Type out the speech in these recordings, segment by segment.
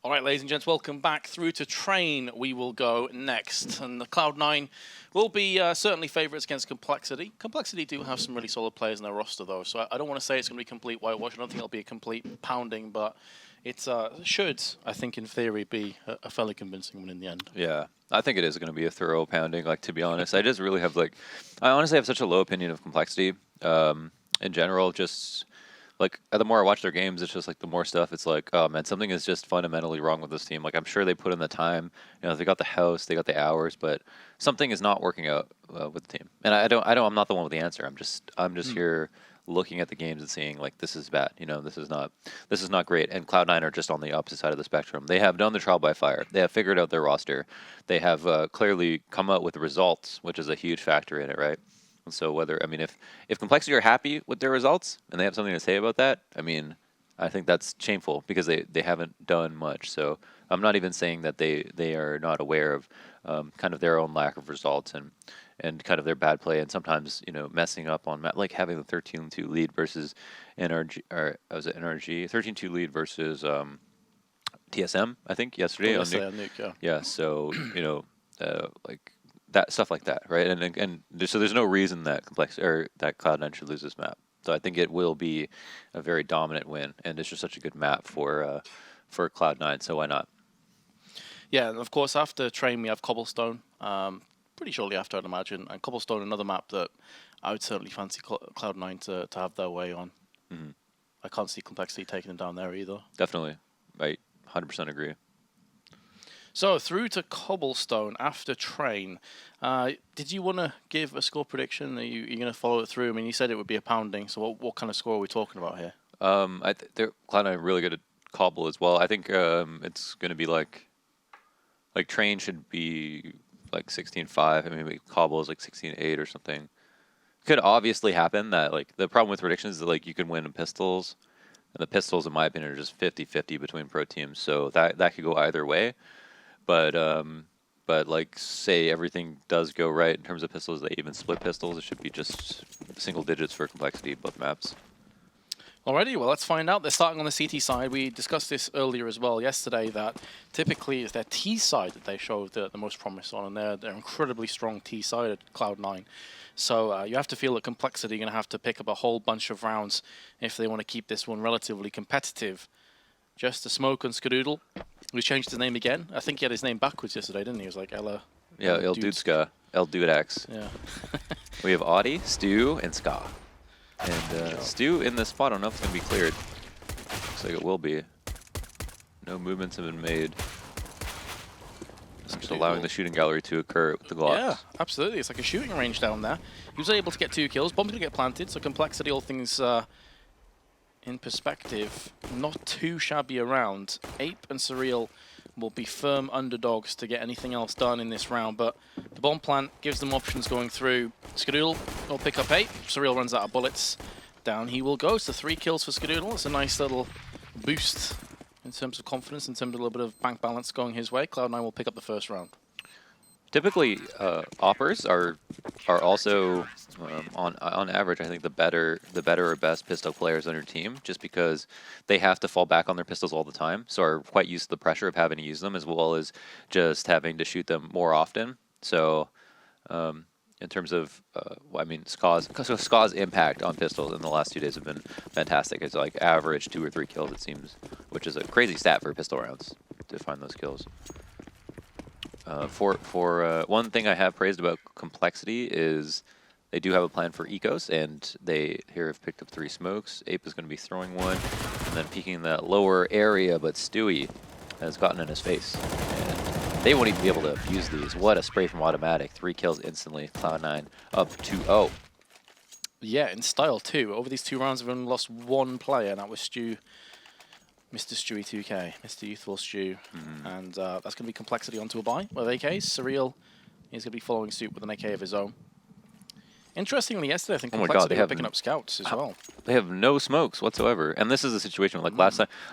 All right, ladies and gents, welcome back. Through to train we will go next. And the Cloud9 will be certainly favourites against Complexity. Complexity do have some really solid players in their roster, though, so I don't want to say it's going to be complete whitewash. I don't think it'll be a complete pounding, but it should, I think, in theory, be a fairly convincing one in the end. Yeah, I think it is going to be a thorough pounding, like, to be honest. I just really have, like, I honestly have such a low opinion of Complexity in general. Just, like, the more I watch their games, it's just, like, the more stuff, it's like, oh, man, something is just fundamentally wrong with this team. Like, I'm sure they put in the time, you know, they got the house, they got the hours, but something is not working out with the team. And I'm not the one with the answer. I'm just here looking at the games and seeing, like, this is bad, you know, this is not great. And Cloud9 are just on the opposite side of the spectrum. They have done the trial by fire. They have figured out their roster. They have clearly come out with results, which is a huge factor in it, right? And so whether, I mean, if Complexity are happy with their results and they have something to say about that, I mean, I think that's shameful because they haven't done much. So I'm not even saying that they are not aware of kind of their own lack of results and kind of their bad play and sometimes, you know, messing up on like having the 13-2 lead versus NRG, or was it NRG? 13-2 lead versus TSM, I think, yesterday. On Nuke, yeah. Yeah, so, you know, like that stuff like that, right? And so there's no reason that that Cloud9 should lose this map. So I think it will be a very dominant win, and it's just such a good map for Cloud9. So why not? Yeah, and of course after train we have Cobblestone. Pretty shortly after, I'd imagine, and Cobblestone, another map that I would certainly fancy Cloud9 to have their way on. Mm-hmm. I can't see Complexity taking them down there either. Definitely, I 100% agree. So through to Cobblestone after train. Did you want to give a score prediction? Are you going to follow it through? I mean, you said it would be a pounding, so what kind of score are we talking about here? Cloud9 are really good at Cobble as well. I think it's going to be like train should be like 16-5. I mean, Cobble is like 16-8 or something. Could obviously happen that, like, the problem with predictions is that, like, you can win in pistols, and the pistols, in my opinion, are just 50-50 between pro teams, so that could go either way. But like, say everything does go right in terms of pistols, they even split pistols, it should be just single digits for Complexity, both maps. Alrighty, well, let's find out. They're starting on the CT side. We discussed this earlier as well yesterday, that typically it's their T side that they show the most promise on, and they're incredibly strong T side at Cloud9. So you have to feel that Complexity are going to have to pick up a whole bunch of rounds if they want to keep this one relatively competitive. Just a smoke on Skadoodle. We changed his name again. I think he had his name backwards yesterday, didn't he? He was like Ella. Yeah, El Dudeska. El Dudex. Yeah. We have Audi, Stu, and Ska. And Stu in this spot, I don't know if it's going to be cleared. Looks like it will be. No movements have been made. Just allowing the shooting gallery to occur with the Glocks. Yeah, absolutely. It's like a shooting range down there. He was able to get 2 kills. Bomb's going to get planted, so Complexity, all things in perspective, not too shabby around. Ape and Surreal will be firm underdogs to get anything else done in this round, but the bomb plant gives them options going through. Skadoodle will pick up Ape. Surreal runs out of bullets. Down he will go. So 3 kills for Skadoodle. It's a nice little boost in terms of confidence, in terms of a little bit of bank balance going his way. Cloud9 will pick up the first round. Typically, oppers are also on average, I think, the better or best pistol players on your team, just because they have to fall back on their pistols all the time, so are quite used to the pressure of having to use them as well as just having to shoot them more often. So, in terms of, I mean, Ska's impact on pistols in the last 2 days have been fantastic. It's like average 2 or 3 kills, it seems, which is a crazy stat for pistol rounds to find those kills. One thing I have praised about Complexity is they do have a plan for Ecos, and they here have picked up 3 smokes. Ape is going to be throwing one, and then peeking that lower area, but Stewie has gotten in his face. And they won't even be able to abuse these. What a spray from autimatic. 3 kills instantly. Cloud9 up 2-0. Yeah, in style too. Over these 2 rounds, we've only lost 1 player, and that was Mr. Stewie2K, Mr. Youthful Stew. And that's going to be Complexity onto a buy with AKs. Surreal is going to be following suit with an AK of his own. Interestingly, yesterday I think Complexity were picking up scouts as well. They have no smokes whatsoever. And this is a situation where, like,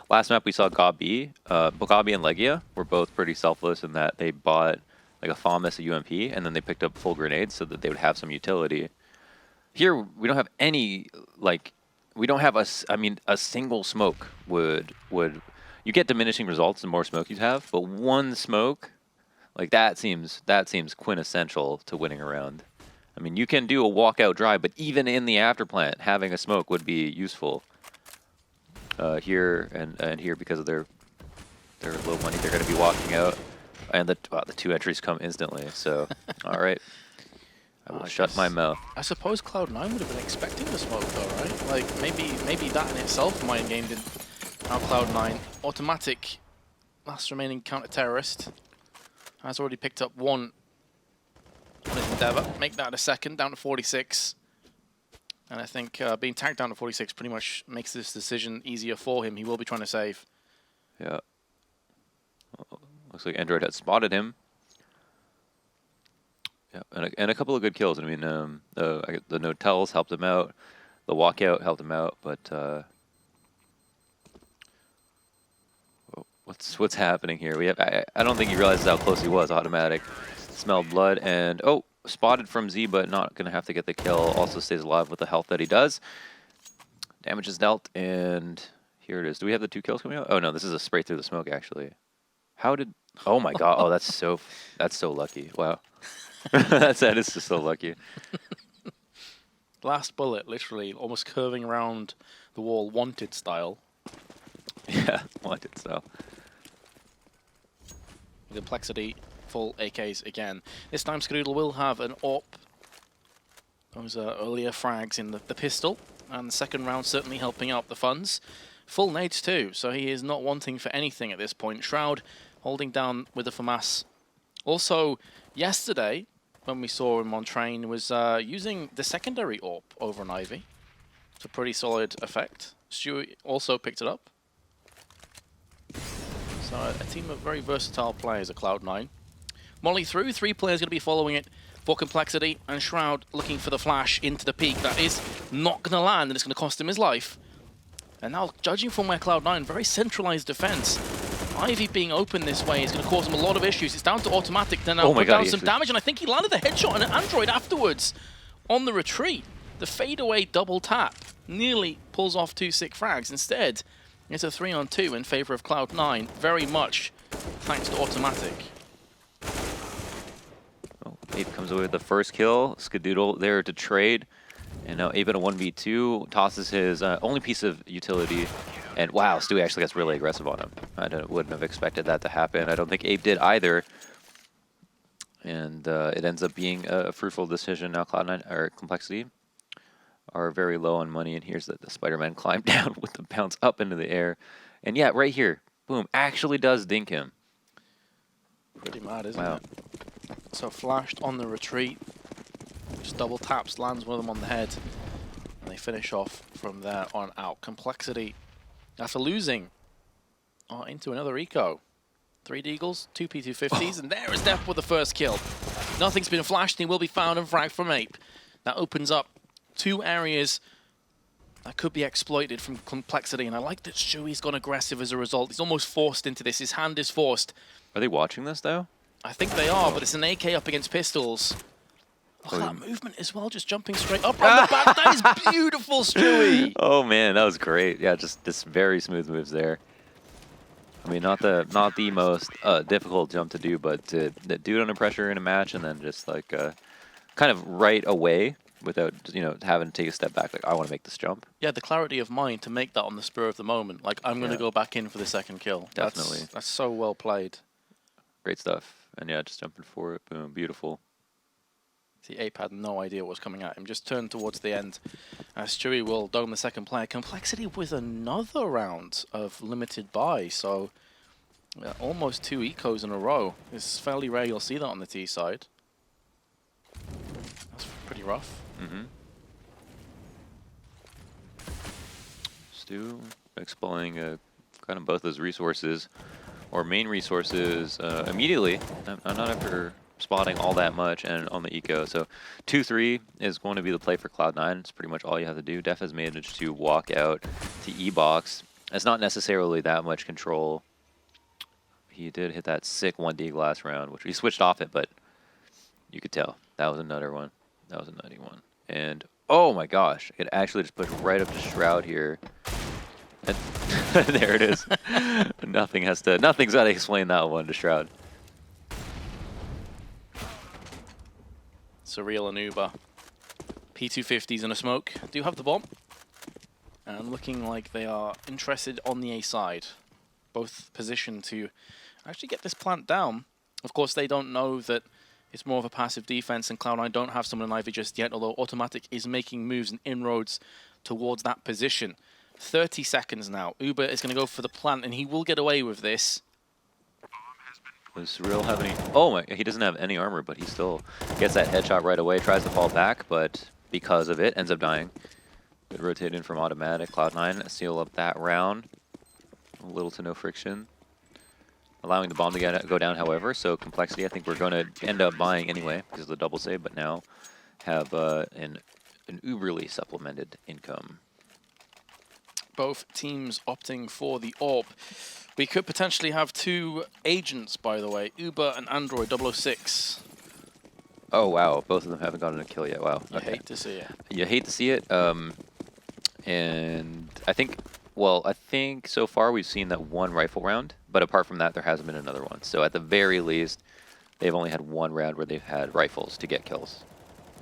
last map we saw Gabi and Legia were both pretty selfless in that they bought like a FAMAS, a UMP, and then they picked up full grenades so that they would have some utility. Here, we don't have any, like, we don't have a single smoke would you get diminishing results the more smoke you have, but one smoke, like that seems quintessential to winning a round. I mean, you can do a walkout drive, but even in the afterplant, having a smoke would be useful. Here and here, because of their low money, they're going to be walking out, and the 2 entries come instantly. So, all right, I will shut my mouth. I suppose Cloud9 would have been expecting the smoke, though, right? Like maybe that in itself mind gamed in now Cloud9. Autimatic, last remaining counter-terrorist, has already picked up one on his endeavor. Make that a second, down to 46. And I think being tagged down to 46 pretty much makes this decision easier for him. He will be trying to save. Yeah. Looks like Android had spotted him. Yeah, and a couple of good kills. I mean, the no-tells helped him out. The walkout helped him out, but what's happening here? We have I don't think he realizes how close he was. Autimatic smelled blood, and spotted from Z, but not gonna have to get the kill. Also stays alive with the health that he does. Damage is dealt, and here it is. Do we have the 2 kills coming out? Oh no, this is a spray through the smoke actually. How did? Oh my god! Oh, that's so lucky. Wow, that is just so lucky. Last bullet, literally almost curving around the wall, wanted style. Yeah, wanted style. Complexity, full AKs again. This time Skadoodle will have an AWP. Those earlier frags in the pistol, and the second round certainly helping out the funds. Full nades too, so he is not wanting for anything at this point. Shroud holding down with the FAMAS. Also, yesterday, when we saw him on train, was using the secondary AWP over an Ivy. It's a pretty solid effect. Stewie also picked it up. So a team of very versatile players at Cloud9. Molly through, 3 players going to be following it for Complexity, and Shroud looking for the flash into the peak. That is not going to land, and it's going to cost him his life. And now, judging from where Cloud9, very centralized defense. Ivy being open this way is going to cause him a lot of issues. It's down to Autimatic to now put down some damage, and I think he landed the headshot on an Android afterwards on the retreat. The fadeaway double tap nearly pulls off 2 sick frags. Instead, it's a 3-on-2 in favor of Cloud9, very much thanks to Autimatic. Oh, Ape comes away with the first kill. Skadoodle there to trade. And now Ape in a 1v2 tosses his only piece of utility. And wow, Stewie actually gets really aggressive on him. I wouldn't have expected that to happen. I don't think Ape did either. And it ends up being a fruitful decision. Now Cloud9, or Complexity, are very low on money. And here's the Spider-Man climb down with the bounce up into the air. And yeah, right here, boom, actually does dink him. Pretty mad, isn't it? So flashed on the retreat. Just double taps, lands one of them on the head. And they finish off from there on out. Complexity, after losing, into another eco. 3 Deagles, 2 P250s, and there is dephh with the first kill. Nothing's been flashed, and he will be found and fragged from Ape. That opens up 2 areas that could be exploited from Complexity, and I like that Stewie's gone aggressive as a result. He's almost forced into this. His hand is forced. Are they watching this, though? I think they are, but it's an AK up against pistols. Look at that movement as well, just jumping straight up on the back. That is beautiful, Stewie. Oh man, that was great. Yeah, just this very smooth moves there. I mean, not the most difficult jump to do, but to do it under pressure in a match and then just like kind of right away without having to take a step back. Like, I want to make this jump. Yeah, the clarity of mind to make that on the spur of the moment. Like, I'm going to go back in for the second kill. Definitely. That's so well played. Great stuff. And yeah, just jumping for it. Boom, beautiful. See, Ape had no idea what was coming at him. Just turned towards the end. As Stewie will dome the second player. Complexity with another round of limited buy. So, almost 2 ecos in a row. It's fairly rare you'll see that on the T side. That's pretty rough. Mm-hmm. Stu exploring kind of both those resources, or main resources, immediately. I'm not after spotting all that much and on the eco. So 2-3 is going to be the play for Cloud9. It's pretty much all you have to do. dephh has managed to walk out to E-box. It's not necessarily that much control. He did hit that sick 1D last round, which he switched off it, but you could tell. That was a nutter one. That was a nutty one. And oh my gosh, it actually just pushed right up to Shroud here. There it is. Nothing's got to explain that one to Shroud. Surreal and Uber. P250s and a smoke. Do have the bomb. And looking like they are interested on the A side. Both positioned to actually get this plant down. Of course, they don't know that it's more of a passive defense, and Cloud9 don't have someone in Ivy just yet, although autimatic is making moves and inroads towards that position. 30 seconds now. Uber is going to go for the plant, and he will get away with this. Does Surreal have any? Oh my, he doesn't have any armor, but he still gets that headshot right away, tries to fall back, but because of it, ends up dying. Good rotate in from autimatic. Cloud9 seal up that round. Little to no friction. Allowing the bomb to go down, however, so complexity I think we're going to end up buying anyway because of the double save, but now have an uberly supplemented income. Both teams opting for the AWP. We could potentially have two agents, by the way, Uber and Android 006. Oh, wow. Both of them haven't gotten a kill yet. Wow. You hate to see it. You hate to see it. And I think, well, I think so far we've seen that one rifle round, but apart from that, there hasn't been another one. So at the very least, they've only had one round where they've had rifles to get kills,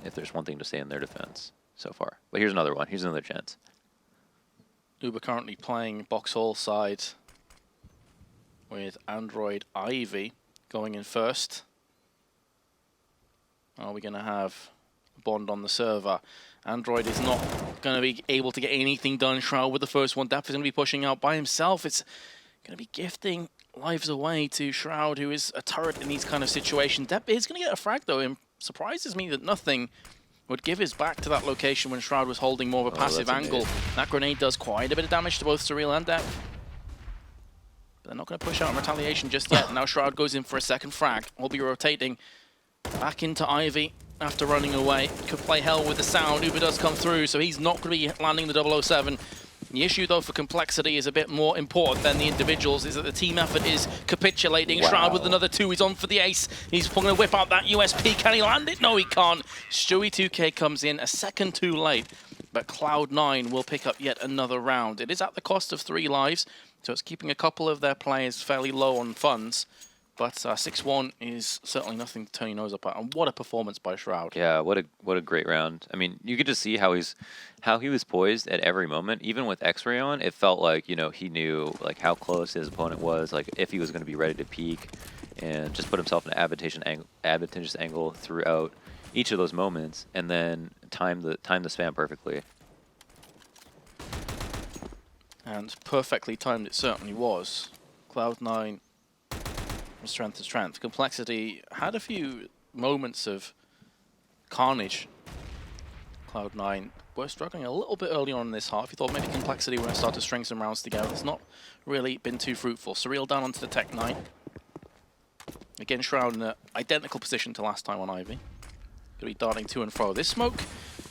if there's one thing to say in their defense so far. But here's another one. Here's another chance. Uber currently playing box hall side with Android Ivy going in first. Are we going to have a bond on the server? Android is not going to be able to get anything done. Shroud with the first one. dephh is going to be pushing out by himself. It's going to be gifting lives away to Shroud, who is a turret in these kind of situations. dephh is going to get a frag, though. It surprises me that nothing would give his back to that location when Shroud was holding more of a passive angle. That grenade does quite a bit of damage to both Surreal and dephh. But they're not going to push out in retaliation just yet. Now Shroud goes in for a second frag. Will be rotating back into Ivy after running away. Could play hell with the sound. Uber does come through, so he's not going to be landing the 007. The issue, though, for complexity is a bit more important than the individuals, is that the team effort is capitulating. Wow. Shroud with another two. He's on for the ace. He's going to whip out that USP. Can he land it? No, he can't. Stewie2K comes in a second too late, but Cloud9 will pick up yet another round. It is at the cost of 3 lives, so it's keeping a couple of their players fairly low on funds. But 6-1 is certainly nothing to turn your nose up at. And what a performance by Shroud. Yeah, what a great round. I mean, you could just see how he was poised at every moment. Even with X-ray on, it felt like, you know, he knew like how close his opponent was, like if he was going to be ready to peek, and just put himself in an advantageous angle throughout each of those moments, and then time the spam perfectly. And perfectly timed it certainly was. Cloud9 from strength to strength. Complexity had a few moments of carnage. Cloud9 were struggling a little bit early on in this half. You thought maybe Complexity were going to start to string some rounds together. It's not really been too fruitful. Surreal down onto the Tech 9. Again, Shroud in an identical position to last time on Ivy. Going to be darting to and fro. This smoke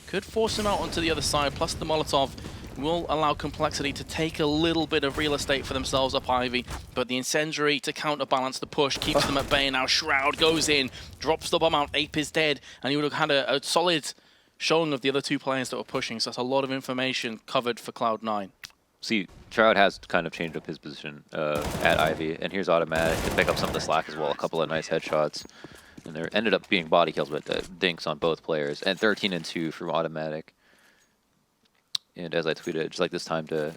could force him out onto the other side, plus the Molotov will allow Complexity to take a little bit of real estate for themselves up Ivy, but the incendiary to counterbalance the push keeps them at bay. Now Shroud goes in, drops the bomb out, Ape is dead, and he would have had a solid showing of the other 2 players that were pushing, so that's a lot of information covered for Cloud9. See, Shroud has kind of changed up his position at Ivy, and here's autimatic to pick up some of the slack as well. A couple of nice headshots, and there ended up being body kills, but dinks on both players, and 13 and 2 from autimatic. And as I tweeted, just like this time to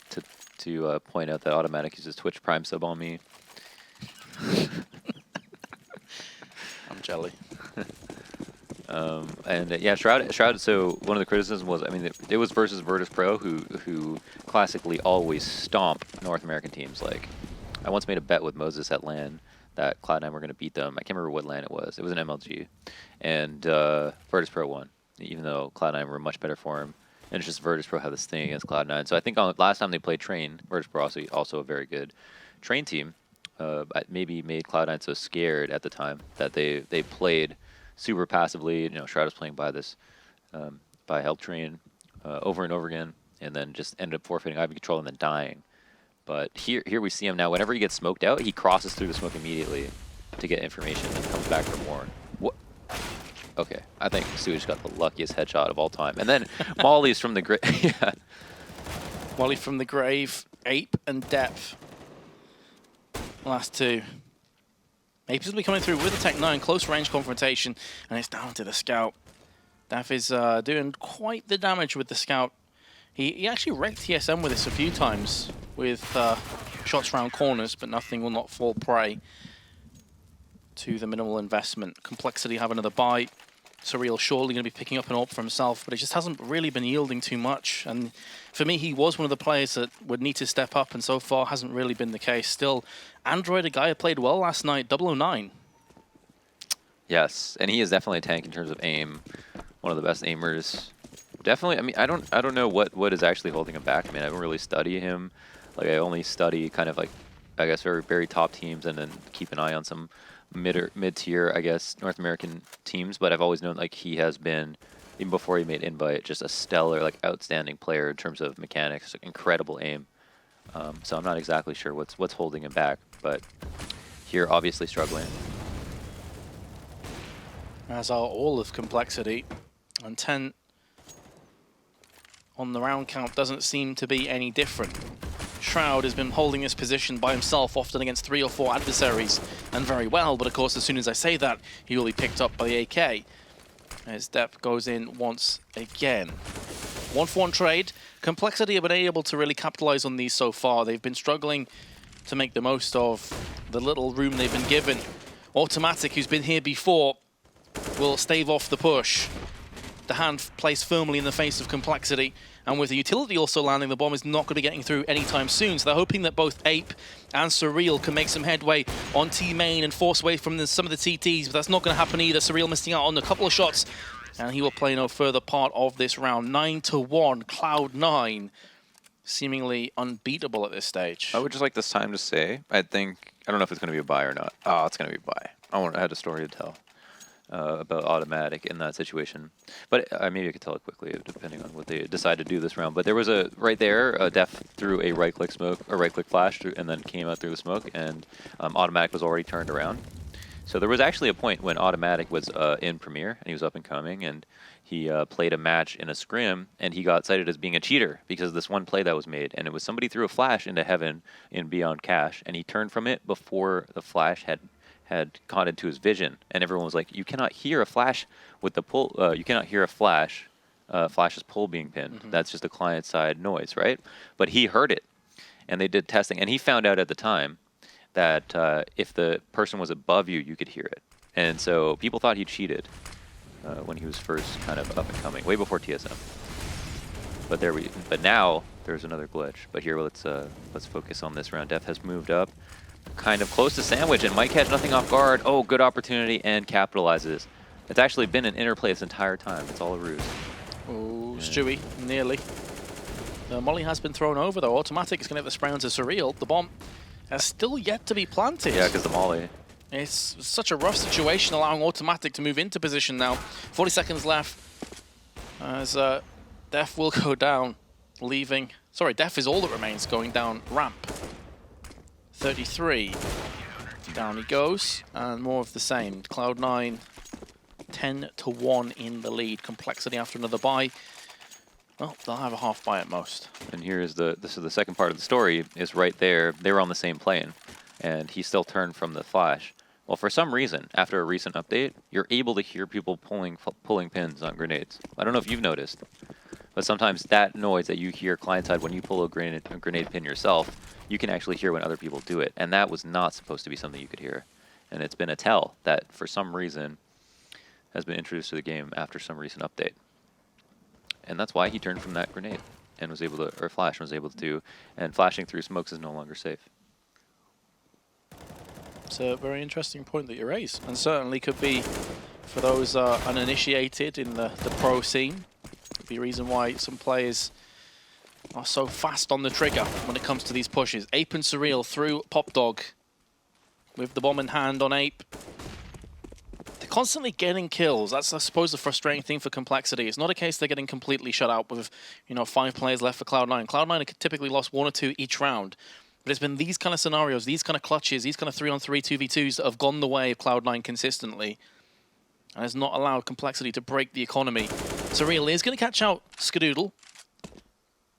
point out that autimatic uses Twitch Prime sub on me. I'm jelly. Yeah, Shroud. So one of the criticisms was, I mean, it was versus Virtus Pro, who classically always stomp North American teams. Like, I once made a bet with Moses at LAN that Cloud9 were going to beat them. I can't remember what LAN it was. It was an MLG, and Virtus Pro won, even though Cloud9 were in much better form. And it's just Virtus Pro had this thing against Cloud9. So I think last time they played Train, Virtus Pro also a very good Train team, maybe made Cloud9 so scared at the time that they played super passively. You know, Shroud was playing by Help Train over and over again, and then just ended up forfeiting Ivy control and then dying. But here we see him now. Whenever he gets smoked out, he crosses through the smoke immediately to get information and comes back for more. What? Okay, I think Stewie just got the luckiest headshot of all time. And then Molly's from the grave. Yeah. Molly from the grave. Ape and dephh. Last two. Ape is going to be coming through with the Tech 9, close range confrontation, and it's down to the Scout. dephh is doing quite the damage with the Scout. He actually wrecked TSM with this a few times with shots around corners, but nothing will not fall prey to the minimal investment. Complexity have another bite. Surreal surely going to be picking up an AWP for himself, but it just hasn't really been yielding too much. And for me, he was one of the players that would need to step up, and so far hasn't really been the case. Still, Android, a guy who played well last night, 009. Yes, and he is definitely a tank in terms of aim. One of the best aimers. Definitely, I mean, I don't know what is actually holding him back. I mean, I don't really study him. Like, I only study kind of like, I guess, very top teams, and then keep an eye on some mid-tier, I guess, North American teams. But I've always known, like, he has been, even before he made Invite, just a stellar, like, outstanding player in terms of mechanics, like, incredible aim. So I'm not exactly sure what's holding him back, but here obviously struggling. As are all of Complexity, and 10 on the round count doesn't seem to be any different. Shroud has been holding this position by himself, often against 3 or 4 adversaries, and very well, but of course as soon as I say that, he will be picked up by the AK. As dephh goes in once again. 1-for-1 trade. Complexity have been able to really capitalize on these so far. They've been struggling to make the most of the little room they've been given. autimatic, who's been here before, will stave off the push. The hand placed firmly in the face of Complexity, and with the utility also landing, the bomb is not going to be getting through anytime soon. So they're hoping that both Ape and Surreal can make some headway on T-main and force away from some of the TTs, but that's not going to happen either. Surreal missing out on a couple of shots, and he will play no further part of this round. 9-1, Cloud9, seemingly unbeatable at this stage. I would just like this time to say, I don't know if it's going to be a buy or not. Oh, it's going to be a buy. I had a story to tell. About autimatic in that situation, but maybe I could tell it quickly depending on what they decide to do this round. But there was right there, dephh threw a right-click smoke, a right-click flash, and then came out through the smoke, and autimatic was already turned around. So there was actually a point when autimatic was in Premier and he was up and coming, and he played a match in a scrim, and he got cited as being a cheater because of this one play that was made, and it was somebody threw a flash into heaven in Beyond Cash, and he turned from it before the flash had caught into his vision, and everyone was like, "You cannot hear a flash with the pull. You cannot hear a flash. Flash's pull being pinned. That's just a client-side noise, right?" But he heard it, and they did testing, and he found out at the time that if the person was above you, you could hear it, and so people thought he cheated when he was first kind of up and coming, way before TSM. But now there's another glitch. But here, let's focus on this round. dephh has moved up, kind of close to sandwich, and might catch nothing off guard. Oh, good opportunity, and capitalizes. It's actually been an interplay this entire time. It's all a ruse. Oh, yeah. Stewie, nearly. The molly has been thrown over, though. autimatic is going to have the spray onto Surreal. The bomb has still yet to be planted. Yeah, because the molly. It's such a rough situation, allowing autimatic to move into position now. 40 seconds left. As dephh will go down, leaving... Sorry, dephh is all that remains, going down ramp. 33. Down he goes, and more of the same. Cloud9, 10-1 in the lead. Complexity after another buy. Well, they'll have a half buy at most. And here's this is the second part of the story, is right there. They were on the same plane, and he still turned from the flash. Well, for some reason, after a recent update, you're able to hear people pulling pins on grenades. I don't know if you've noticed, but sometimes that noise that you hear client-side when you pull a grenade pin yourself, you can actually hear when other people do it. And that was not supposed to be something you could hear. And it's been a tell that, for some reason, has been introduced to the game after some recent update. And that's why he turned from that grenade and was able to, or flash was able to, and flashing through smokes is no longer safe. It's a very interesting point that you raise, and certainly could be, for those uninitiated in the pro scene, could be a reason why some players are so fast on the trigger when it comes to these pushes. Ape and Surreal through Popdog with the bomb in hand on Ape. They're constantly getting kills. That's, I suppose, the frustrating thing for Complexity. It's not a case they're getting completely shut out with, 5 players left for Cloud9. Cloud9 have typically lost 1 or 2 each round. But it's been these kind of scenarios, these kind of clutches, these kind of 3-on-3, 2v2s that have gone the way of Cloud9 consistently. And has not allowed Complexity to break the economy. Surreal is going to catch out Skadoodle.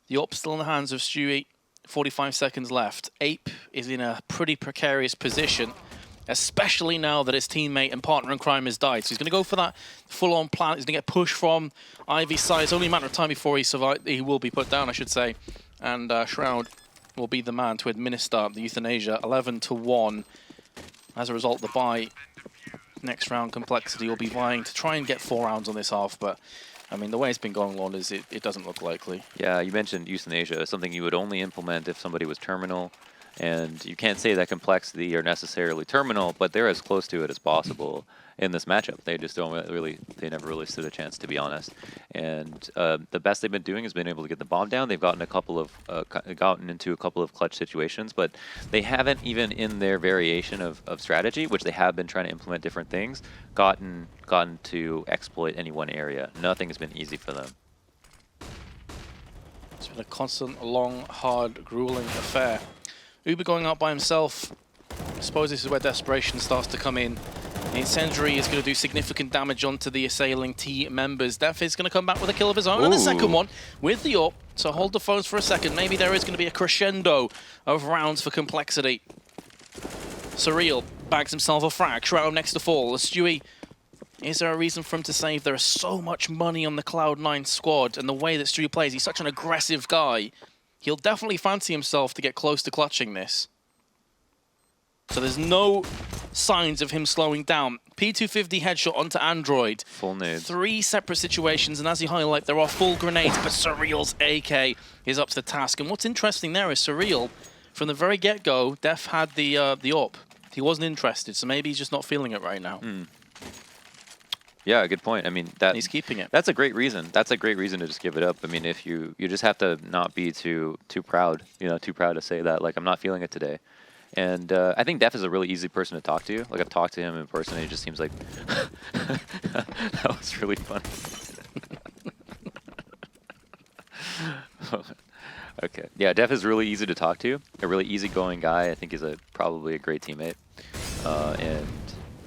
The AWP still in the hands of Stewie. 45 seconds left. Ape is in a pretty precarious position, especially now that his teammate and partner in crime has died. So he's going to go for that full-on plant. He's going to get pushed from Ivy's side. It's only a matter of time before he will be put down, I should say. And Shroud will be the man to administer the euthanasia. 11-1. As a result, the bye next round Complexity will be vying to try and get 4 rounds on this half, but I mean, the way it's been going on is it doesn't look likely. Yeah, you mentioned euthanasia, something you would only implement if somebody was terminal. And you can't say that Complexity are necessarily terminal, but they're as close to it as possible in this matchup. They just don't really, they never really stood a chance, to be honest. And the best they've been doing has been able to get the bomb down. They've gotten into a couple of clutch situations, but they haven't even in their variation of strategy, which they have been trying to implement different things, gotten to exploit any one area. Nothing has been easy for them. It's been a constant, long, hard, grueling affair. Uber going out by himself. I suppose this is where desperation starts to come in. The incendiary is going to do significant damage onto the assailing team members. dephh is going to come back with a kill of his own, and a second one with the AWP. So hold the phones for a second. Maybe there is going to be a crescendo of rounds for Complexity. Surreal bags himself a frag. Shroud next to fall. Stewie, is there a reason for him to save? There is so much money on the Cloud9 squad, and the way that Stewie plays, he's such an aggressive guy. He'll definitely fancy himself to get close to clutching this. So there's no signs of him slowing down. P250 headshot onto Android. Full nade. 3 separate situations, and as you highlight, there are full grenades, but Surreal's AK is up to the task. And what's interesting there is Surreal, from the very get-go, dephh had the AWP. He wasn't interested, so maybe he's just not feeling it right now. Yeah, good point. I mean, he's keeping it. That's a great reason. That's a great reason to just give it up. I mean, if you just have to not be too proud, too proud to say that, like, I'm not feeling it today. And I think dephh is a really easy person to talk to. Like, I've talked to him in person, and he just seems like that was really fun. Okay, yeah, dephh is really easy to talk to. A really easygoing guy. I think he's probably a great teammate, and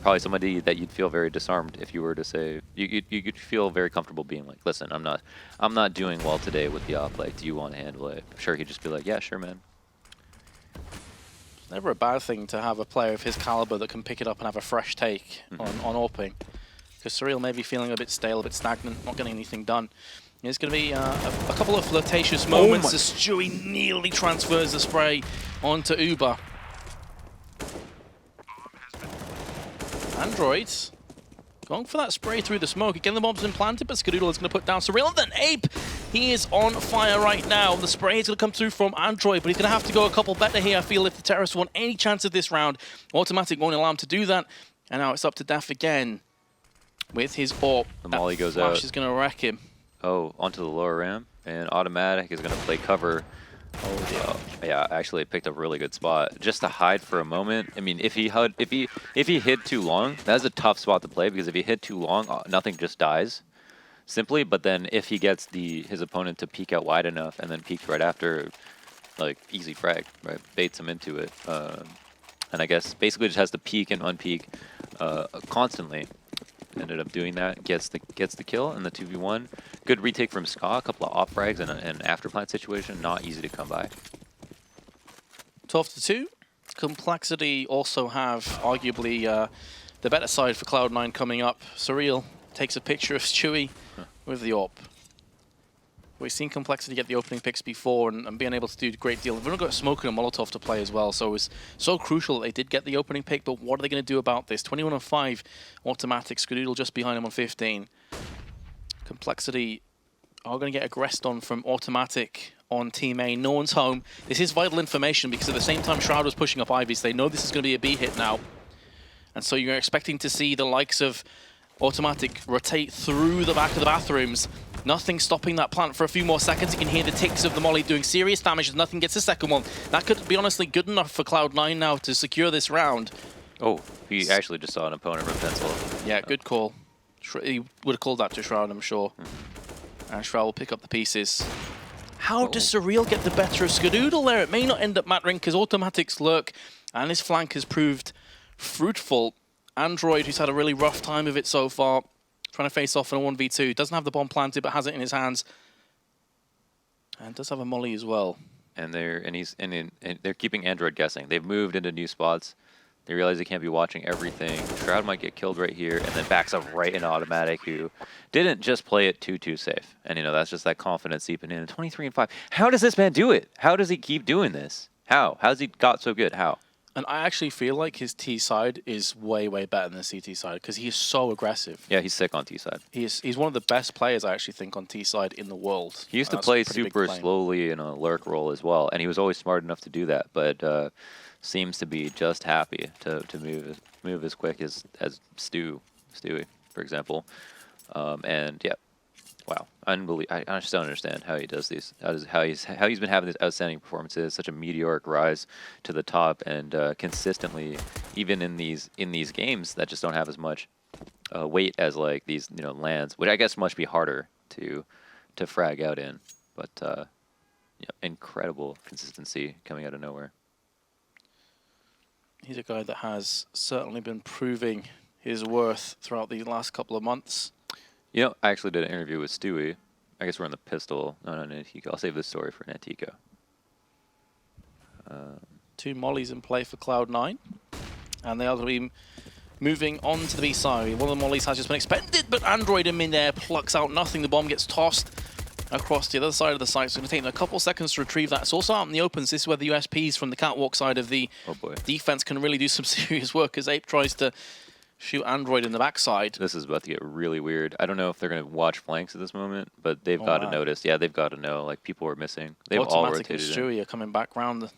probably somebody that you'd feel very disarmed if you were to say you'd feel very comfortable being like, listen, I'm not doing well today with the op. Like, do you want to handle it? I'm sure he'd just be like, yeah, sure, man. It's never a bad thing to have a player of his caliber that can pick it up and have a fresh take on AWPing. Because Surreal may be feeling a bit stale, a bit stagnant, not getting anything done. There's going to be a couple of flirtatious moments as Stewie nearly transfers the spray onto Uber. Android going for that spray through the smoke. Again, the bomb's been planted, but Skadoodle is going to put down Surreal. And then Ape, he is on fire right now. The spray is going to come through from Android, but he's going to have to go a couple better here, I feel, if the Terrorists want any chance of this round. autimatic won't allow him to do that. And now it's up to dephh again with his AWP. The molly goes flash out. is going to wreck him. Oh, onto the lower ramp. And autimatic is going to play cover. Oh, dear. Yeah, actually picked a really good spot just to hide for a moment. I mean, if he hid too long, that's a tough spot to play, because if he hid too long, nothing just dies simply. But then if he gets his opponent to peek out wide enough and then peeks right after, like, easy frag, right? Baits him into it. And I guess basically just has to peek and unpeek constantly. Ended up doing that, gets the kill in the 2v1. Good retake from Ska, a couple of op frags and an afterplant situation, not easy to come by. 12-2. Complexity also have arguably the better side for Cloud9 coming up. Surreal takes a picture of Stewie with the AWP. We've seen Complexity get the opening picks before and being able to do a great deal. We've only got Smoke and a Molotov to play as well, so it was so crucial that they did get the opening pick, but what are they going to do about this? 21-5, autimatic, Skadoodle just behind him on 15. Complexity are going to get aggressed on from autimatic on Team A. No one's home. This is vital information, because at the same time Shroud was pushing up Ivy, so they know this is going to be a B hit now. And so you're expecting to see the likes of autimatic rotate through the back of the bathrooms. Nothing stopping that plant for a few more seconds. You can hear the ticks of the molly doing serious damage as nothing gets a second one. That could be honestly good enough for Cloud9 now to secure this round. Oh, he actually just saw an opponent rip pencil. Yeah, good call. He would have called that to Shroud, I'm sure. And Shroud will pick up the pieces. How does Surreal get the better of Skadoodle there? It may not end up mattering, because automatics lurk and his flank has proved fruitful. Android, who's had a really rough time of it so far, trying to face off in a 1v2. Doesn't have the bomb planted, but has it in his hands. And does have a molly as well. and they're keeping Android guessing. They've moved into new spots. They realize they can't be watching everything. Shroud might get killed right here, and then backs up right into autimatic, who didn't just play it too safe. And that's just that confidence seeping in. 23-5. How does this man do it? How does he keep doing this? How? How's he got so good? How? And I actually feel like his T side is way better than the CT side because he is so aggressive. Yeah, he's sick on T side. He's one of the best players I actually think on T side in the world. He used to play super slowly in a lurk role as well, and he was always smart enough to do that. But seems to be just happy to move as quick as Stewie, for example. And yeah, wow, unbelievable. I just don't understand how he does these. How he's been having these outstanding performances, such a meteoric rise to the top, and consistently, even in these games that just don't have as much weight as like these lands, which I guess must be harder to frag out in. But yeah, incredible consistency coming out of nowhere. He's a guy that has certainly been proving his worth throughout the last couple of months. I actually did an interview with Stewie. I guess we're on the pistol. No, Nantiko. I'll save this story for Nantiko. 2 mollies in play for Cloud9. And they are going to be moving on to the B side. One of the mollies has just been expended, but Android in there plucks out nothing. The bomb gets tossed across the other side of the site. So it's going to take them a couple seconds to retrieve that. It's also out in the open. This is where the USPs from the catwalk side of the defense can really do some serious work as Ape tries to shoot Android in the backside. This is about to get really weird. I don't know if they're going to watch flanks at this moment, but they've got to notice. Yeah, they've got to know. Like, people are missing. They've all rotated in. Stewie are coming back round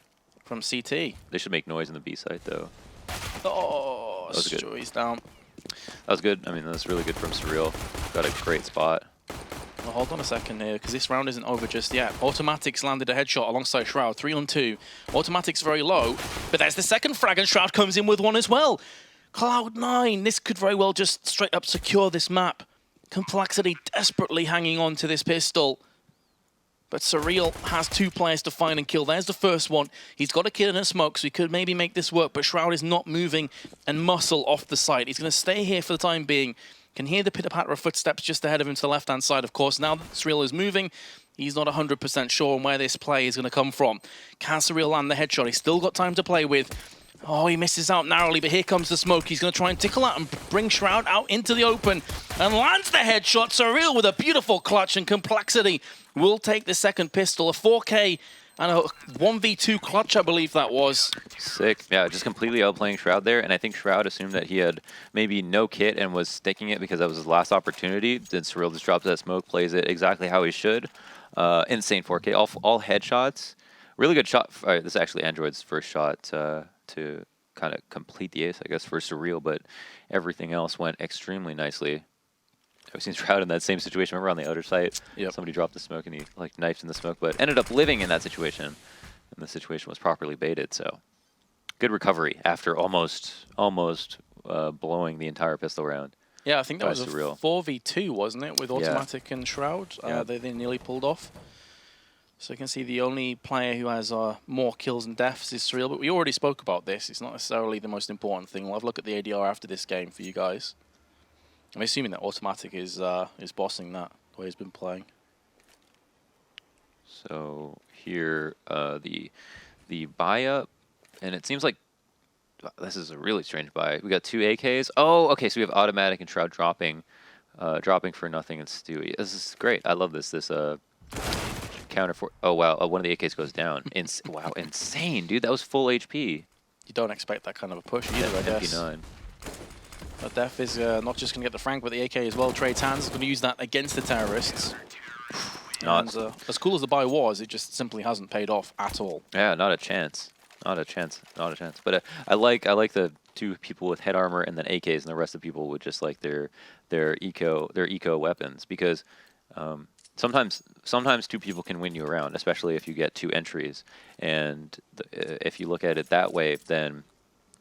from CT. They should make noise in the B site, though. Oh, Stewie's down. That was good. I mean, that's really good from Surreal. Got a great spot. Well, hold on a second here, because this round isn't over just yet. autimatic's landed a headshot alongside Shroud, 3-on-2. autimatic's very low, but there's the second frag, and Shroud comes in with one as well. Cloud9, this could very well just straight up secure this map. Complexity desperately hanging on to this pistol. But Surreal has 2 players to find and kill. There's the first one. He's got a kill in a smoke, so he could maybe make this work, but Shroud is not moving and muscle off the site. He's going to stay here for the time being. Can hear the pitter-patter of footsteps just ahead of him to the left-hand side, of course. Now that Surreal is moving, he's not 100% sure on where this play is going to come from. Can Surreal land the headshot? He's still got time to play with. Oh, he misses out narrowly, but here comes the smoke. He's going to try and tickle out and bring Shroud out into the open and lands the headshot. Surreal with a beautiful clutch, and Complexity will take the second pistol. A 4K and a 1v2 clutch, I believe that was. Sick. Yeah, just completely outplaying Shroud there, and I think Shroud assumed that he had maybe no kit and was sticking it because that was his last opportunity. Then Surreal just drops that smoke, plays it exactly how he should. Insane 4K, all headshots. Really good shot. All right, this is actually Android's first shot to kind of complete the ace, I guess, for Surreal, but everything else went extremely nicely. I've seen Shroud in that same situation. Remember on the outer site? Yep. Somebody dropped the smoke and he knifed in the smoke, but ended up living in that situation, and the situation was properly baited. So good recovery after almost blowing the entire pistol round. Yeah, I think that was a 4v2, wasn't it, with autimatic and Shroud? They nearly pulled off. So you can see the only player who has more kills and deaths is Surreal, but we already spoke about this. It's not necessarily the most important thing. We'll have a look at the ADR after this game for you guys. I'm assuming that autimatic is bossing that, the way he's been playing. So here, the buy up, and it seems like this is a really strange buy. We got 2 AKs. Oh, okay, so we have autimatic and Shroud dropping for nothing and Stewie. This is great. I love this. This counter for. Oh wow, one of the AKs goes down. Wow, insane, dude. That was full HP. You don't expect that kind of a push either, I guess. MP9. But dephh is not just going to get the frank, but the AK as well. Trades hands is going to use that against the terrorists. And, as cool as the buy was, it just simply hasn't paid off at all. Yeah, not a chance. Not a chance. Not a chance. But I like the 2 people with head armor and then AKs, and the rest of the people with just like their eco weapons, because sometimes 2 people can win you around, especially if you get 2 entries. And if you look at it that way, then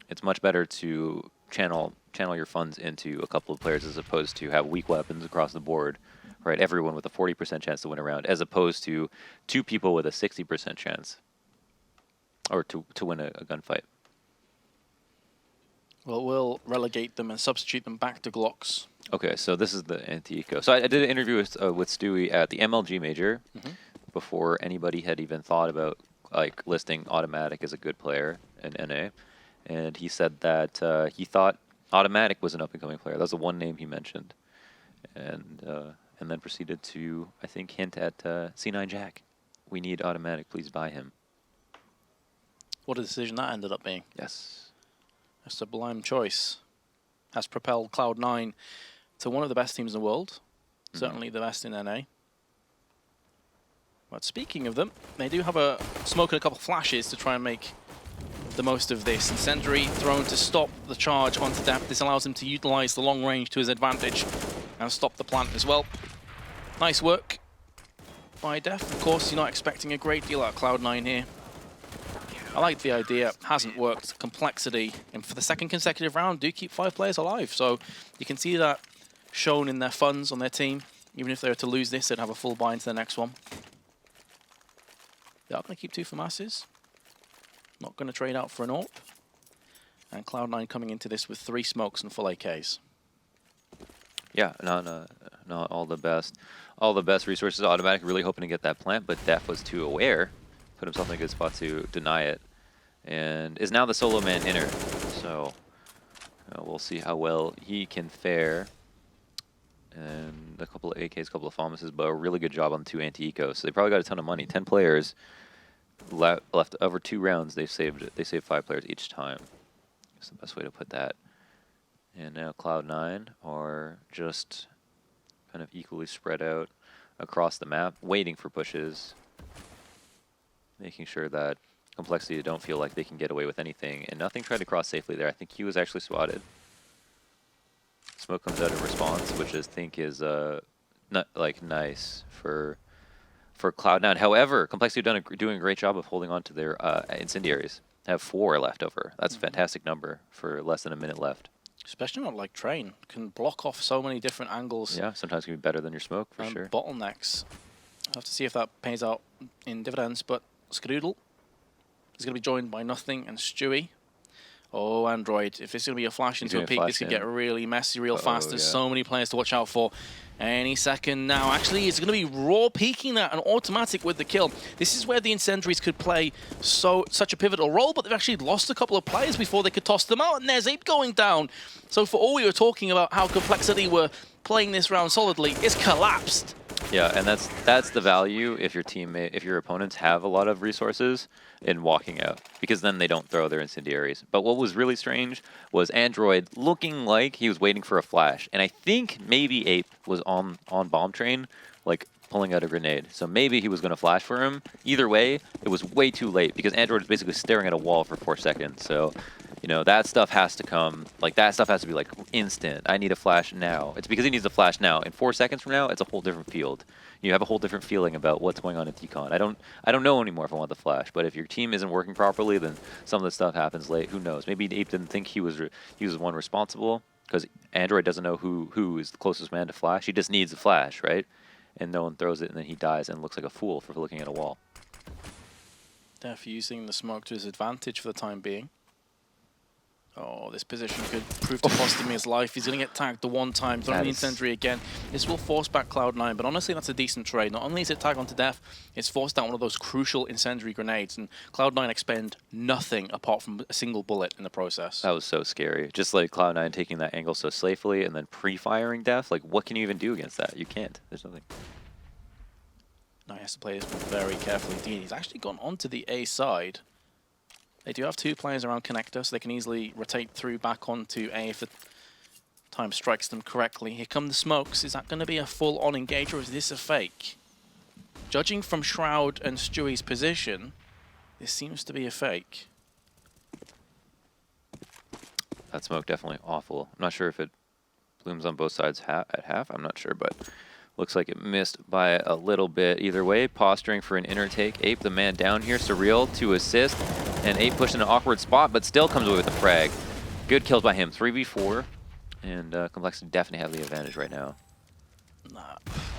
it's much better to channel your funds into a couple of players as opposed to have weak weapons across the board, right? Everyone with a 40% chance to win a round, as opposed to 2 people with a 60% chance, or to win a gunfight. Well, we'll relegate them and substitute them back to Glocks. Okay, so this is the anti-eco. So I did an interview with Stewie at the MLG Major before anybody had even thought about like listing autimatic as a good player in NA, and he said that he thought autimatic was an up-and-coming player. That was the one name he mentioned, and then proceeded to, I think, hint at C9 Jack. We need autimatic. Please buy him. What a decision that ended up being. Yes. A sublime choice. Has propelled Cloud9 to one of the best teams in the world. Certainly the best in NA. But speaking of them, they do have a smoke and a couple flashes to try and make the most of this. Incendiary thrown to stop the charge onto dephh. This allows him to utilize the long range to his advantage and stop the plant as well. Nice work by dephh. Of course, you're not expecting a great deal out of Cloud9 here. I like the idea. Hasn't worked. Complexity. And for the second consecutive round, do keep 5 players alive. So you can see that shown in their funds on their team. Even if they were to lose this, they'd have a full buy into the next one. They are going to keep 2 FAMASes. Not going to trade out for an AWP. And Cloud9 coming into this with 3 smokes and full AKs. Yeah, not all the best. All the best resources. autimatic really hoping to get that plant, but dephh was too aware. Put himself in a good spot to deny it. And is now the solo man inner. So we'll see how well he can fare. And a couple of AKs, a couple of FAMASes, but a really good job on the 2 anti-ecos. So they probably got a ton of money. 10 players left over 2 rounds. They saved 5 players each time. That's the best way to put that. And now Cloud9 are just kind of equally spread out across the map, waiting for pushes, making sure that Complexity don't feel like they can get away with anything. And nothing tried to cross safely there. I think he was actually swatted. Smoke comes out in response, which I think is not like nice for Cloud9. However, Complexity doing a great job of holding on to their incendiaries. They have 4 left over. That's a fantastic number for less than a minute left. Especially not like Train. Can block off so many different angles. Yeah, sometimes it can be better than your smoke, for sure. Bottlenecks. I'll have to see if that pays out in dividends, but Skadoodle is going to be joined by Nothing and Stewie. Oh, Android. If it's going to be a flash into a peak, this could get really messy real fast. There's so many players to watch out for. Any second now. Actually, it's going to be Raw peeking that and autimatic with the kill. This is where the incendiaries could play such a pivotal role, but they've actually lost a couple of players before they could toss them out, and there's APE going down. So for all we were talking about how Complexity were playing this round solidly, it's collapsed. Yeah, and that's the value if your opponents have a lot of resources in walking out, because then they don't throw their incendiaries. But what was really strange was Android looking like he was waiting for a flash, and I think maybe APE was on bomb train, like pulling out a grenade. So maybe he was going to flash for him. Either way, it was way too late because Android is basically staring at a wall for 4 seconds. So, you know, that stuff has to come, like that stuff has to be like instant. I need a flash now. It's because he needs a flash now. In 4 seconds from now, it's a whole different field. You have a whole different feeling about what's going on in T-Con. I don't know anymore if I want the flash, but if your team isn't working properly, then some of the stuff happens late. Who knows? Maybe APE didn't think he was the one responsible because Android doesn't know who is the closest man to flash. He just needs a flash, right? And no one throws it, and then he dies and looks like a fool for looking at a wall. dephh using the smoke to his advantage for the time being. Oh, this position could prove to cost him his life. He's going to get tagged the one time, throwing the incendiary again. This will force back Cloud9, but honestly, that's a decent trade. Not only is it tag onto dephh, it's forced out one of those crucial incendiary grenades, and Cloud9 expend nothing apart from a single bullet in the process. That was so scary. Just like Cloud9 taking that angle so safely and then pre-firing dephh. Like, what can you even do against that? You can't. There's nothing. Now he has to play this very carefully. Indeed, he's actually gone onto the A side. They do have 2 players around connector, so they can easily rotate through back onto A if the time strikes them correctly. Here come the smokes. Is that going to be a full-on engage, or is this a fake? Judging from Shroud and Stewie's position, this seems to be a fake. That smoke definitely awful. I'm not sure if it blooms on both sides at half. I'm not sure, but looks like it missed by a little bit. Either way, posturing for an inner take. APE, the man down here. Surreal to assist. And APE pushed in an awkward spot, but still comes away with the frag. Good kills by him. 3v4. And Complexity definitely have the advantage right now.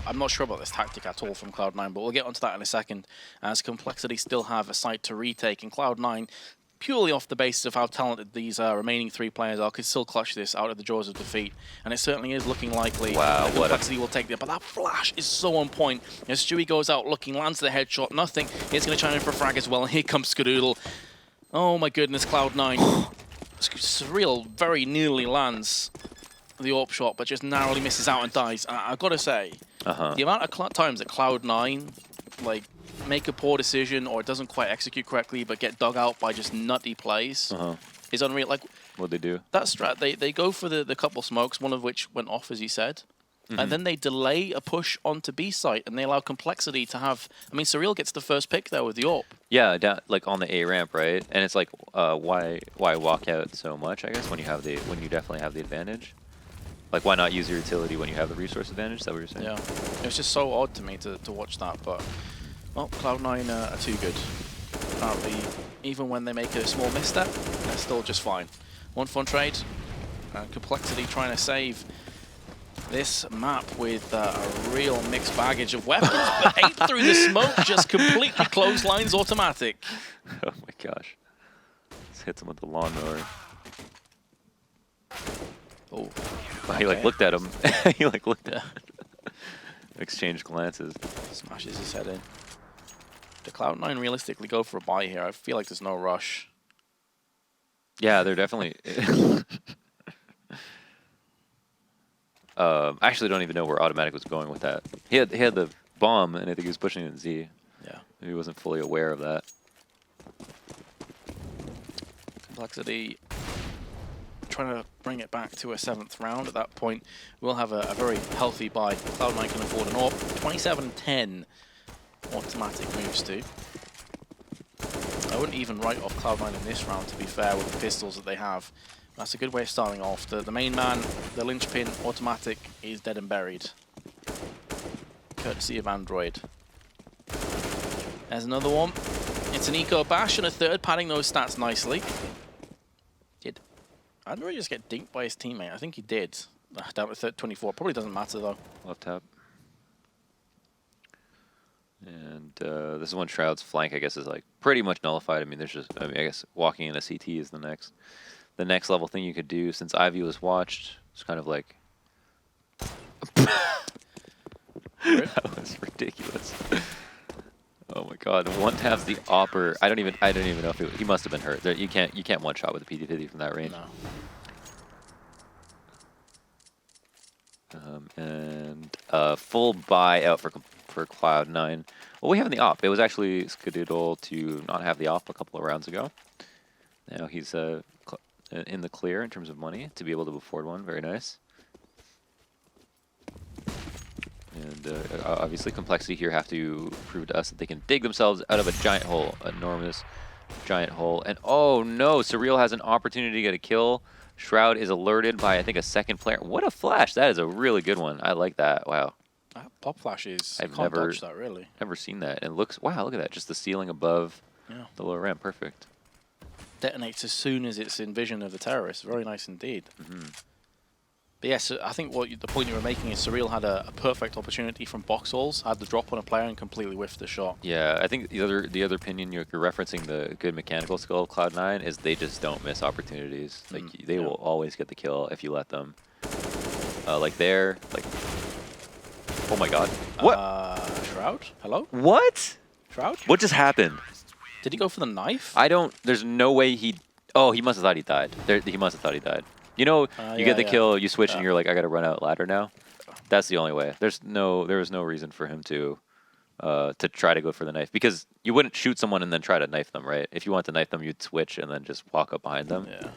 I'm not sure about this tactic at all from Cloud9, but we'll get onto that in a second. As Complexity still have a site to retake, and Cloud9 purely off the basis of how talented these remaining 3 players are, could still clutch this out of the jaws of defeat. And it certainly is looking likely that Complexity will take it. But that flash is so on point. As Stewie goes out looking, lands the headshot, nothing. He's going to chime in for a frag as well. And here comes Skadoodle. Oh my goodness, Cloud9. Surreal very nearly lands the AWP shot, but just narrowly misses out and dies. I've got to say, the amount of times that Cloud9 like make a poor decision or it doesn't quite execute correctly, but get dug out by just nutty plays is unreal. Like what'd they do? That strat, they go for the couple smokes, one of which went off, as you said. And then they delay a push onto B site, and they allow Complexity to have. I mean, Surreal gets the first pick there with the AWP. Yeah, like on the A ramp, right? And it's like, why walk out so much? I guess when you definitely have the advantage. Like, why not use your utility when you have the resource advantage? Is that what you're saying? Yeah, it was just so odd to me to watch that, but well, Cloud9 are too good. Apparently, even when they make a small misstep, they're still just fine. One fun trade, Complexity trying to save this map with a real mixed baggage of weapons, but Ape through the smoke just completely clotheslines autimatic. Oh my gosh. Just hits him with the lawnmower. Oh, he like looked at him. He like looked at him. Exchanged glances. Smashes his head in. The Cloud9 realistically go for a buy here. I feel like there's no rush. Yeah, they're definitely... I actually don't even know where autimatic was going with that. He had the bomb, and I think he was pushing it in Z. Yeah. Maybe he wasn't fully aware of that. Complexity trying to bring it back to a 7th round. At that point, we'll have a very healthy buy. Cloud9 can afford an AWP. 27-10 autimatic moves to. I wouldn't even write off Cloud9 in this round, to be fair, with the pistols that they have. That's a good way of starting off. The main man, the linchpin, autimatic, is dead and buried. Courtesy of Android. There's another one. It's an eco bash and a 3rd, padding those stats nicely. Did Android just get dinked by his teammate? I think he did. Down to 24. Probably doesn't matter though. Left tap. And this is when Shroud's flank, I guess, is like pretty much nullified. I mean, there's just, I guess walking in a CT is the next level thing you could do. Since Ivy was watched, it's kind of like that was ridiculous. Oh my god, one taps the opper. I don't even know if he must have been hurt. You can't one shot with a PD-50 from that range. No. And full buy out for Cloud9. Well, we have in the op. It was actually Skadoodle to not have the op a couple of rounds ago. Now he's in the clear in terms of money to be able to afford one. Very nice. And obviously Complexity here have to prove to us that they can dig themselves out of a giant hole, enormous giant hole. And oh no, Surreal has an opportunity to get a kill. Shroud is alerted by, I think, a 2nd player. What a flash. That is a really good one. I like that. Wow. Pop flashes. I've can't dodge that, really. Never seen that. And looks, wow, look at that. Just the ceiling above the lower ramp. Perfect. Detonates as soon as it's in vision of the terrorist. Very nice indeed. But yes, I think the point you were making is Surreal had a perfect opportunity from box halls, had the drop on a player and completely whiffed the shot. Yeah, I think the other opinion you're referencing, the good mechanical skill of Cloud9, is they just don't miss opportunities. Like they will always get the kill if you let them. Like there, like oh my god, what? Shroud? Hello? What? Shroud? What just happened? Did he go for the knife? I don't. There's no way he. Oh, he must have thought he died. He must have thought he died. You know, you get the kill, you switch, and you're like, I gotta run out ladder now. That's the only way. There was no reason for him to try to go for the knife, because you wouldn't shoot someone and then try to knife them, right? If you want to knife them, you'd switch and then just walk up behind them. Yeah.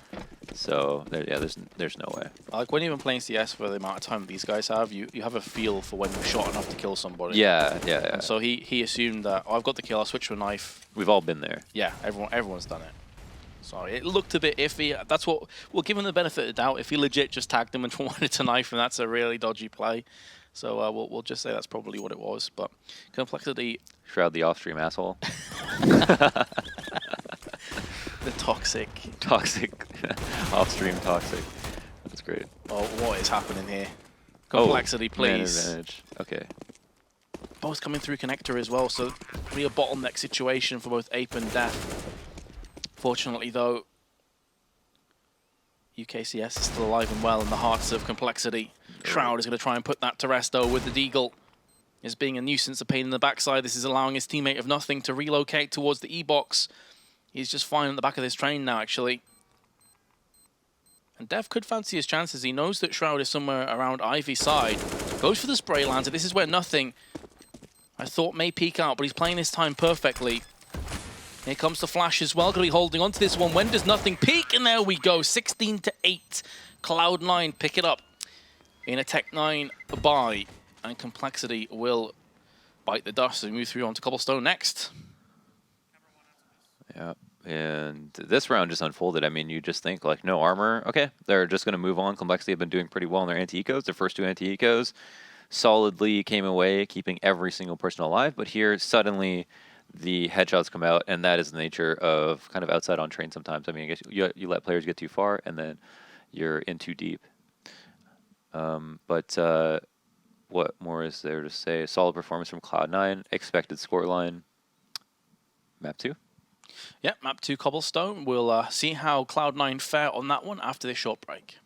So there's no way. Like when you've been playing CS for the amount of time these guys have, you have a feel for when you're shot enough to kill somebody. Yeah. And so he assumed that, oh, I've got the kill, I'll switch to a knife. We've all been there. Yeah, everyone's done it. So it looked a bit iffy. That's what we'll give him the benefit of the doubt. If he legit just tagged him and wanted to knife him, that's a really dodgy play. So we'll just say that's probably what it was. But Complexity. Shroud the off-stream asshole. The toxic. Off-stream toxic. That's great. Oh, what is happening here? Complexity, please. Man advantage. Okay. Both coming through connector as well, so really a bottleneck situation for both Ape and dephh. Fortunately, though, UKCS is still alive and well in the hearts of complexity. Shroud is going to try and put that to rest, though, with the Deagle. Is being a nuisance, a pain in the backside. This is allowing his teammate of Nothing to relocate towards the E-box. He's just fine at the back of this train now, actually. And dephh could fancy his chances. He knows that Shroud is somewhere around Ivy's side. Goes for the spray lancer. This is where Nothing, I thought, may peek out, but he's playing this time perfectly. Here comes the flash as well. Going to be holding on to this one. When does Nothing peek? And there we go. 16-8. Cloud9 pick it up in a Tech9 bye. And complexity will bite the dust and move through onto Cobblestone next. Yeah, and this round just unfolded. I mean, you just think, like, no armor. Okay, they're just going to move on. Complexity have been doing pretty well in their anti-ecos. Their first two anti-ecos solidly came away, keeping every single person alive. But here, suddenly, the headshots come out, and that is the nature of kind of outside on train sometimes. I mean, I guess you let players get too far, and then you're in too deep. What more is there to say? Solid performance from Cloud9. Expected scoreline. Map 2. Yep, map 2 Cobblestone. We'll see how Cloud9 fare on that one after this short break.